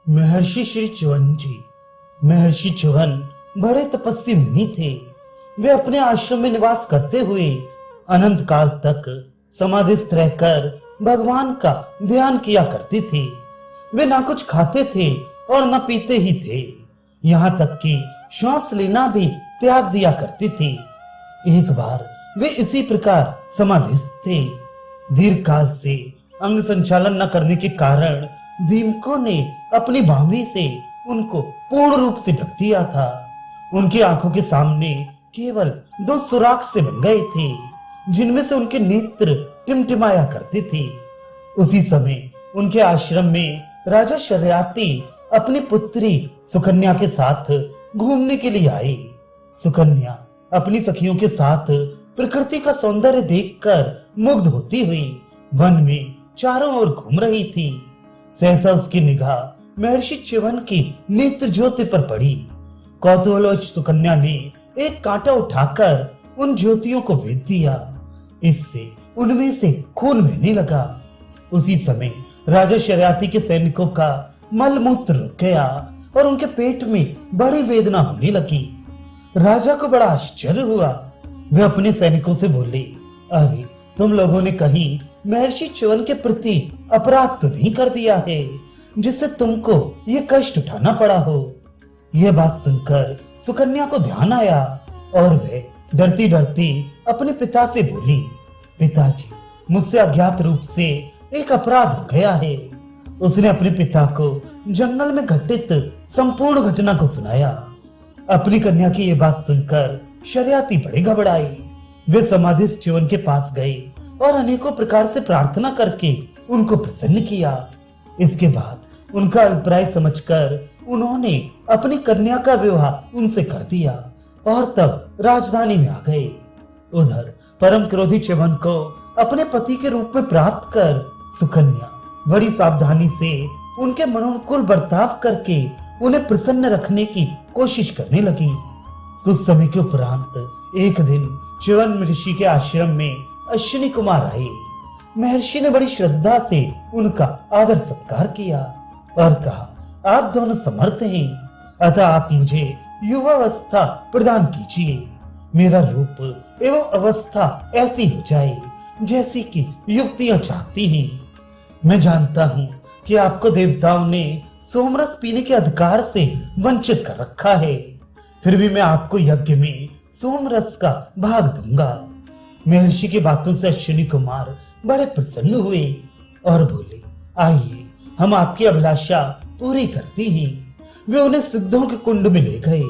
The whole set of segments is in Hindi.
महर्षि श्री च्यवन जी। महर्षि च्यवन बड़े तपस्वी मुनि थे। वे अपने आश्रम में निवास करते हुए अनंत काल तक समाधिस्थ रहकर भगवान का ध्यान किया करते थे। वे ना कुछ खाते थे और न पीते ही थे, यहाँ तक कि श्वास लेना भी त्याग दिया करते थे। एक बार वे इसी प्रकार समाधिस्थ थे। दीर्घ काल से अंग संचालन न करने के कारण दीमकों ने अपनी बांवी से उनको पूर्ण रूप से ढक दिया था। उनकी आंखों के सामने केवल 2 सुराख से बन गए थे, जिनमें से उनके नेत्र टिमटिमाया करते थे। उसी समय उनके आश्रम में राजा शर्याती अपनी पुत्री सुकन्या के साथ घूमने के लिए आए। सुकन्या अपनी सखियों के साथ प्रकृति का सौंदर्य देखकर मुग्ध होती हुई वन में चारों ओर घूम रही थी। सहसा उसकी निगाह महर्षि च्यवन की नेत्र ज्योति पर पड़ी। कौतूहलोच सुकन्या ने एक कांटा उठाकर उन ज्योतियों को भेद दिया। इससे उनमें से खून बहने लगा। उसी समय राजा शर्याती के सैनिकों का मलमूत्र रुक गया और उनके पेट में बड़ी वेदना होने लगी। राजा को बड़ा आश्चर्य हुआ। वे अपने सैनिकों से बोले, अरे तुम लोगों ने कहीं महर्षि च्यवन के प्रति अपराध तो नहीं कर दिया है, जिससे तुमको ये कष्ट उठाना पड़ा हो। यह बात सुनकर सुकन्या को ध्यान आया और वह डरती डरती अपने पिता से बोली, पिताजी, मुझसे अज्ञात रूप से एक अपराध हो गया है। उसने अपने पिता को जंगल में घटित संपूर्ण घटना को सुनाया। अपनी कन्या की यह बात सुनकर शर्याती बड़े घबराए। वे समाधिस्थ च्यवन के पास गए और अनेकों प्रकार से प्रार्थना करके उनको प्रसन्न किया। इसके बाद उनका अभिप्राय समझकर उन्होंने अपनी कन्या का विवाह उनसे कर दिया और तब राजधानी में आ गए। उधर परम क्रोधी च्यवन को अपने पति के रूप में प्राप्त कर सुकन्या बड़ी सावधानी से उनके मनोनुकूल बर्ताव करके उन्हें प्रसन्न रखने की कोशिश करने लगी। कुछ समय के उपरांत एक दिन च्यवन ऋषि के आश्रम में अश्विनी कुमार आए। महर्षि ने बड़ी श्रद्धा से उनका आदर सत्कार किया और कहा, आप दोनों समर्थ हैं, अतः आप मुझे युवावस्था प्रदान कीजिए। मेरा रूप एवं अवस्था ऐसी हो जाए जैसी कि युवतियां चाहती हैं। मैं जानता हूँ कि आपको देवताओं ने सोमरस पीने के अधिकार से वंचित कर रखा है, फिर भी मैं आपको यज्ञ में सोमरस का भाग दूंगा। महर्षि की बातों से अश्विनी कुमार बड़े प्रसन्न हुए और बोले, आइए हम आपकी अभिलाषा पूरी करते हैं। वे उन्हें सिद्धों के कुंड में ले गए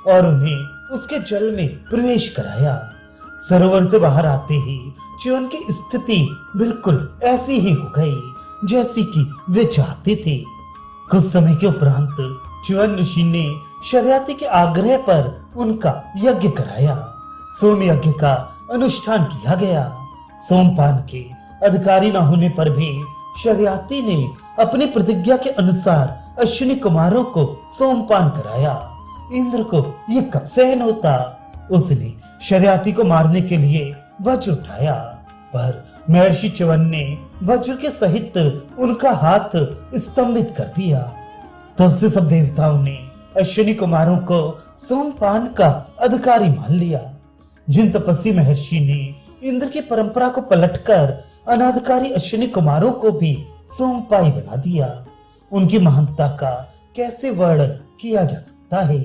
और उन्हें उसके जल में प्रवेश कराया। सरोवर से बाहर आते ही च्यवन की स्थिति बिल्कुल ऐसी ही हो गई जैसी कि वे चाहते थे। कुछ समय के उपरांत च्यवन ऋषि ने शर्याती के आग्रह पर उनका यज्ञ कराया। सोम यज्ञ का अनुष्ठान किया गया। सोमपान के अधिकारी न होने पर भी शर्याती ने अपनी प्रतिज्ञा के अनुसार अश्विनी कुमारों को सोमपान कराया। इंद्र को ये कब सहन होता। उसने शर्याती को मारने के लिए वज्र उठाया, पर महर्षि च्यवन ने वज्र के सहित उनका हाथ स्तंभित कर दिया। तब से सब देवताओं ने अश्विनी कुमारों को सोमपान का अधिकारी मान लिया। जिन तपस्वी महर्षि ने इंद्र की परंपरा को पलटकर अनाधिकारी अश्विनी कुमारों को भी सोमपाई बना दिया, उनकी महानता का कैसे वर्णन किया जा सकता है।